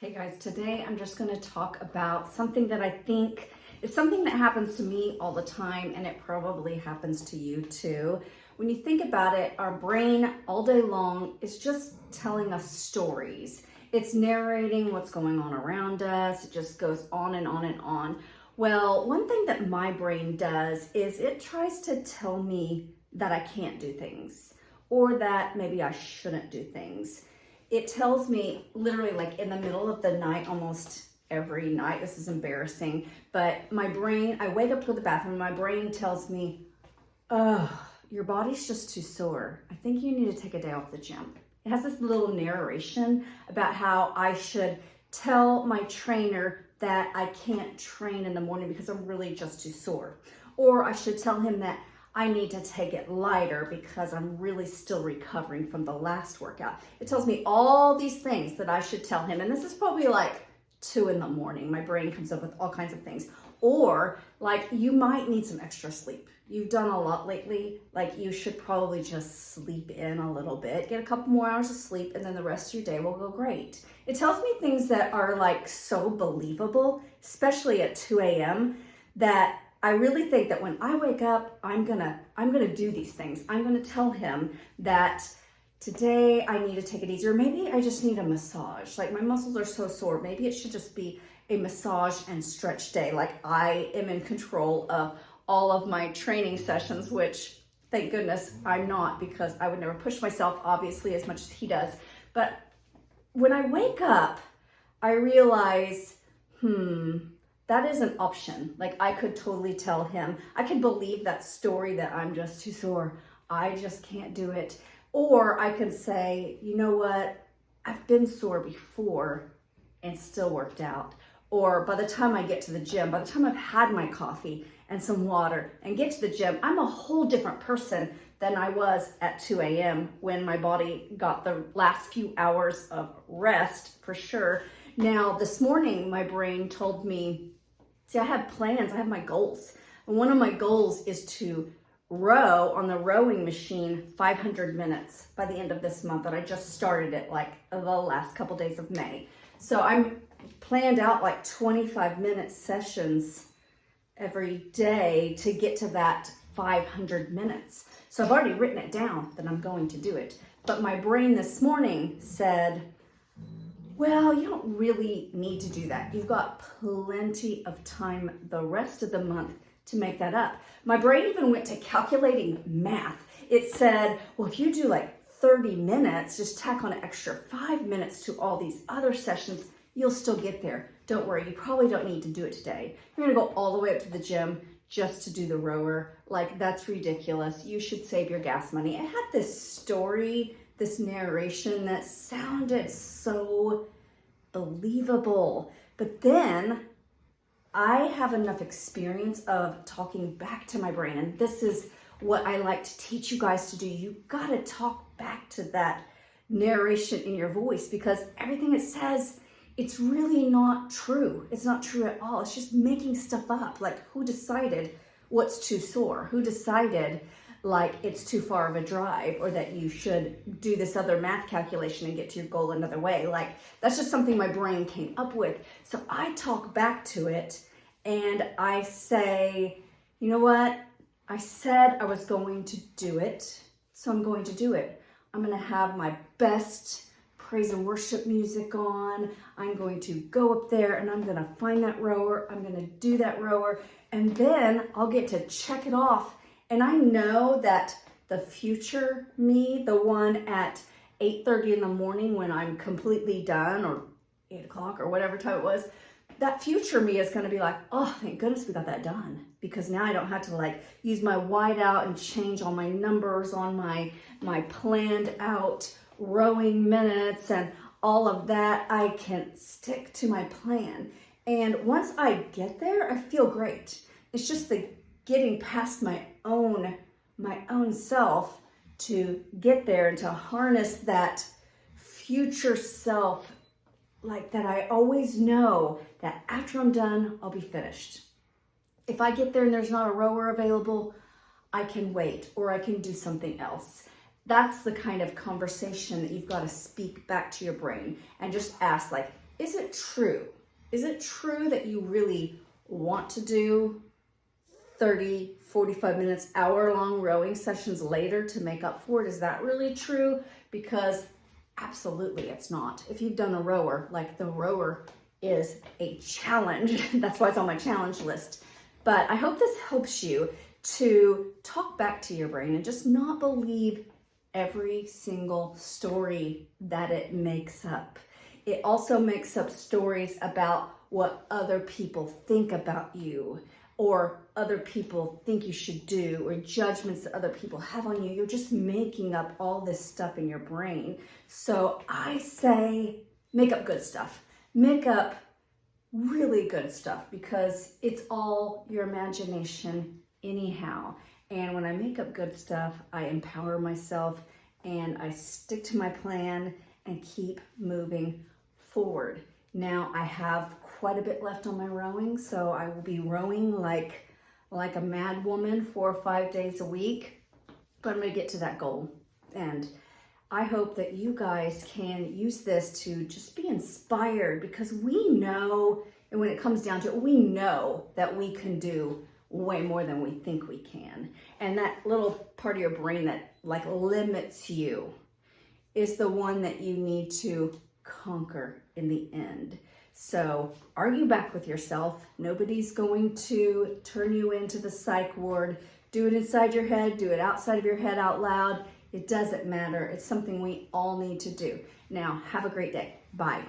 Hey guys, today I'm just going to talk about something that I think is something that happens to me all the time, and it probably happens to you too. When you think about it, our brain all day long is just telling us stories. It's narrating what's going on around us. It just goes on and on and on. Well, one thing that my brain does is it tries to tell me that I can't do things or that maybe I shouldn't do things. It tells me literally like in the middle of the night, almost every night. This is embarrassing, but my brain, I wake up to go to the bathroom, my brain tells me, oh, your body's just too sore. I think you need to take a day off the gym. It has this little narration about how I should tell my trainer that I can't train in the morning because I'm really just too sore. Or I should tell him that I need to take it lighter because I'm really still recovering from the last workout. It tells me all these things that I should tell him. And this is probably like 2 a.m. My brain comes up with all kinds of things. Or like you might need some extra sleep. You've done a lot lately. Like you should probably just sleep in a little bit, get a couple more hours of sleep, and then the rest of your day will go great. It tells me things that are like so believable, especially at 2 a.m. that I really think that when I wake up, I'm gonna do these things. I'm gonna tell him that today I need to take it easier. Maybe I just need a massage. Like my muscles are so sore. Maybe it should just be a massage and stretch day. Like I am in control of all of my training sessions, which thank goodness I'm not, because I would never push myself obviously as much as he does. But when I wake up, I realize, that is an option. Like I could totally tell him, I could believe that story that I'm just too sore. I just can't do it. Or I could say, you know what? I've been sore before and still worked out. Or by the time I get to the gym, by the time I've had my coffee and some water and get to the gym, I'm a whole different person than I was at 2 a.m. when my body got the last few hours of rest for sure. Now, this morning, my brain told me, see, I have plans, I have my goals. And one of my goals is to row on the rowing machine 500 minutes by the end of this month. And I just started it like the last couple days of May. So I'm planned out like 25-minute sessions every day to get to that 500 minutes. So I've already written it down that I'm going to do it. But my brain this morning said, well, you don't really need to do that. You've got plenty of time the rest of the month to make that up. My brain even went to calculating math. It said, well, if you do like 30 minutes, just tack on an extra 5 minutes to all these other sessions, you'll still get there. Don't worry, you probably don't need to do it today. You're gonna go all the way up to the gym just to do the rower. Like, that's ridiculous. You should save your gas money. It had this story, this narration that sounded so believable. But then I have enough experience of talking back to my brain, and this is what I like to teach you guys to do. You gotta talk back to that narration in your voice, because everything it says, it's really not true. It's not true at all. It's just making stuff up. Like, who decided what's too sore? Who decided like it's too far of a drive, or that you should do this other math calculation and get to your goal another way? Like, that's just something my brain came up with. So I talk back to it and I say, you know what? I said I was going to do it, so I'm going to do it. I'm going to have my best praise and worship music on. I'm going to go up there and I'm going to find that rower. I'm going to do that rower, and then I'll get to check it off. And I know that the future me, the one at 8:30 in the morning when I'm completely done, or 8 o'clock or whatever time it was, that future me is going to be like, oh, thank goodness we got that done. Because now I don't have to like use my whiteout and change all my numbers on my planned out rowing minutes and all of that. I can stick to my plan. And once I get there, I feel great. It's just the getting past my own self to get there and to harness that future self, like that I always know that after I'm done, I'll be finished. If I get there and there's not a rower available, I can wait, or I can do something else. That's the kind of conversation that you've got to speak back to your brain and just ask, like, is it true? Is it true that you really want to do 30, 45 minutes, hour-long rowing sessions later to make up for it? Is that really true? Because absolutely it's not. If you've done a rower, like the rower is a challenge. That's why it's on my challenge list. But I hope this helps you to talk back to your brain and just not believe every single story that it makes up. It also makes up stories about what other people think about you, or other people think you should do, or judgments that other people have on you. You're just making up all this stuff in your brain. So I say make up good stuff. Make up really good stuff, because it's all your imagination anyhow. And when I make up good stuff, I empower myself and I stick to my plan and keep moving forward. Now I have quite a bit left on my rowing, so I will be rowing like a mad woman 4 or 5 days a week, but I'm gonna get to that goal. And I hope that you guys can use this to just be inspired, because we know, and when it comes down to it, we know that we can do way more than we think we can. And that little part of your brain that like limits you is the one that you need to conquer in the end. So argue back with yourself. Nobody's going to turn you into the psych ward. Do it inside your head, do it outside of your head out loud. It doesn't matter. It's something we all need to do. Now, have a great day. Bye.